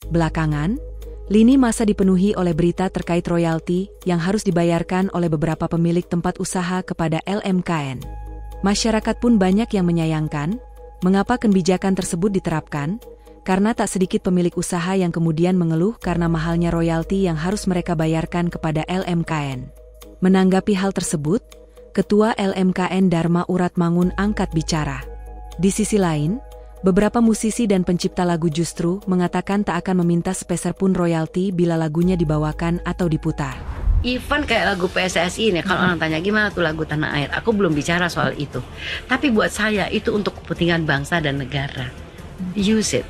Belakangan, lini masa dipenuhi oleh berita terkait royalti yang harus dibayarkan oleh beberapa pemilik tempat usaha kepada LMKN. Masyarakat pun banyak yang menyayangkan mengapa kebijakan tersebut diterapkan, karena tak sedikit pemilik usaha yang kemudian mengeluh karena mahalnya royalti yang harus mereka bayarkan kepada LMKN. Menanggapi hal tersebut, Ketua LMKN Dharma Uratmangun angkat bicara. Di sisi lain, beberapa musisi dan pencipta lagu justru mengatakan tak akan meminta sepeser pun royalti bila lagunya dibawakan atau diputar. Even kayak lagu PSSI ini, kalau orang tanya gimana tuh lagu Tanah Air, aku belum bicara soal itu. Tapi buat saya itu untuk kepentingan bangsa dan negara. Use it.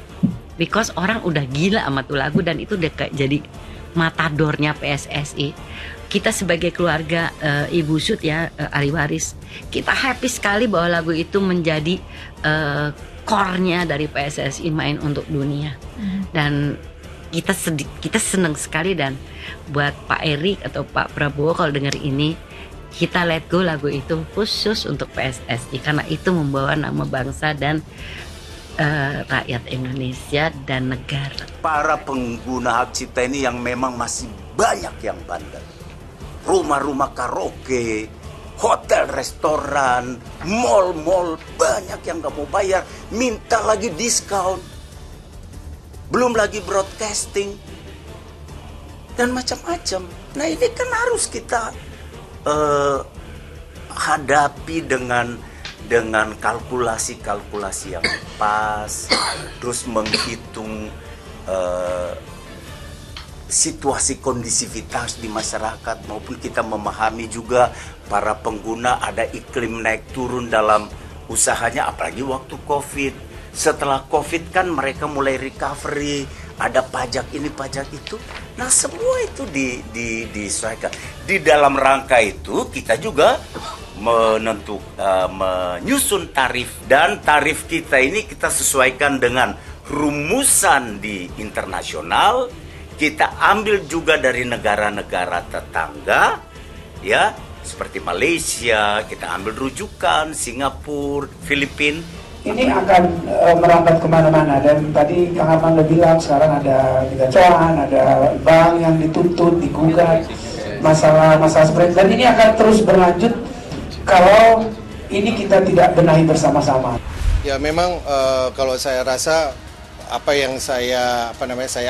Because orang udah gila sama tuh lagu dan itu udah kayak jadi matadornya PSSI. Kita sebagai keluarga Ibu Sud ya, ahli waris, kita happy sekali bahwa lagu itu menjadi core-nya dari PSSI main untuk dunia. Dan kita senang sekali, dan buat Pak Erik atau Pak Prabowo kalau dengar ini, kita let go lagu itu khusus untuk PSSI karena itu membawa nama bangsa dan rakyat Indonesia dan negara. Para pengguna hak cipta ini yang memang masih banyak yang bandel. Rumah-rumah karaoke, hotel, restoran, mall-mall, banyak yang gak mau bayar, minta lagi diskon. Belum lagi broadcasting dan macam-macam. Nah ini kan harus kita hadapi dengan kalkulasi-kalkulasi yang pas, terus menghitung situasi kondisivitas di masyarakat, maupun kita memahami juga para pengguna ada iklim naik turun dalam usahanya, apalagi waktu COVID. Setelah COVID kan mereka mulai recovery, ada pajak ini, pajak itu. Nah semua itu disesuaikan. Di dalam rangka itu kita juga menyusun tarif, dan tarif kita ini kita sesuaikan dengan rumusan di internasional. Kita ambil juga dari negara-negara tetangga, ya, seperti Malaysia, kita ambil rujukan, Singapura, Filipina. Ini akan merambat kemana-mana, dan tadi Kang Armando bilang sekarang ada kegacoan, ada bank yang dituntut, digugat, masalah seperti, dan ini akan terus berlanjut kalau ini kita tidak benahi bersama-sama. Ya memang kalau saya rasa apa yang saya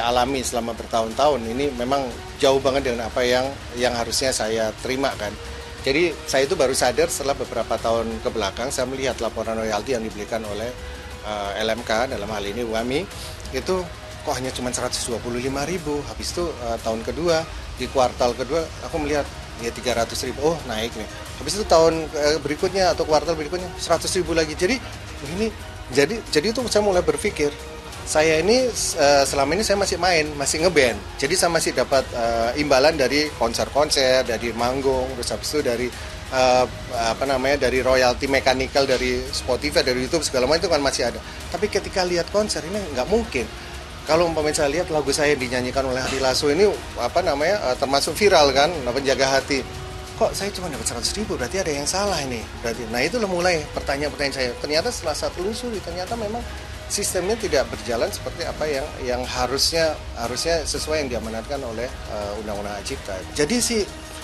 alami selama bertahun-tahun ini memang jauh banget dengan apa yang harusnya saya terima kan. Jadi saya itu baru sadar setelah beberapa tahun ke belakang saya melihat laporan royalti yang diberikan oleh LMK, dalam hal ini UAMI, itu kok hanya cuma 125.000. Habis itu tahun kedua, di kuartal kedua aku melihat ya 300.000. Oh naik nih. Habis itu tahun berikutnya atau kuartal berikutnya 100.000 lagi. Jadi ini jadi itu saya mulai berpikir, saya ini selama ini saya masih main, masih ngeband. Jadi saya masih dapat imbalan dari konser-konser, dari manggung, terus habis itu dari dari royalti mechanical dari Spotify, dari YouTube segala macam itu kan masih ada. Tapi ketika lihat konser ini nggak mungkin. Kalau umpamanya saya lihat lagu saya dinyanyikan oleh Ari Lasso ini termasuk viral kan, Penjaga Hati. Kok saya cuma dapat 100.000, berarti ada yang salah ini. Nah itulah mulai pertanyaan saya. Ternyata setelah saya telusuri, ternyata memang sistemnya tidak berjalan seperti apa yang harusnya sesuai yang diamanatkan oleh Undang-Undang Hak Cipta. Jadi si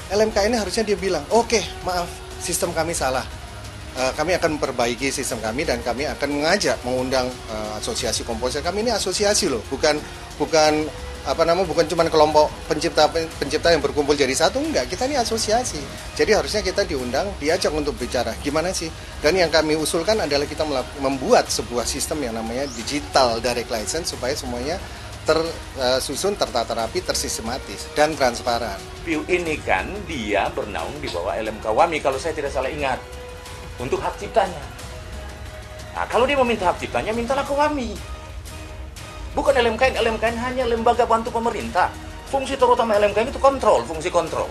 LMK ini harusnya dia bilang, oke, maaf, sistem kami salah. Kami akan memperbaiki sistem kami dan kami akan mengundang asosiasi komposer. Kami ini asosiasi loh, bukan cuma kelompok pencipta yang berkumpul jadi satu, enggak, kita ini asosiasi. Jadi harusnya kita diundang, diajak untuk bicara gimana sih. Dan yang kami usulkan adalah kita membuat sebuah sistem yang namanya digital direct license supaya semuanya tersusun, tertata rapi, tersistematis dan transparan. PIU ini kan dia bernaung di bawah LMK UAMI kalau saya tidak salah ingat, untuk hak ciptanya. Nah, kalau dia meminta hak ciptanya, mintalah ke UAMI. Bukan LMKN hanya lembaga bantu pemerintah. Fungsi terutama LMKN itu kontrol, fungsi kontrol.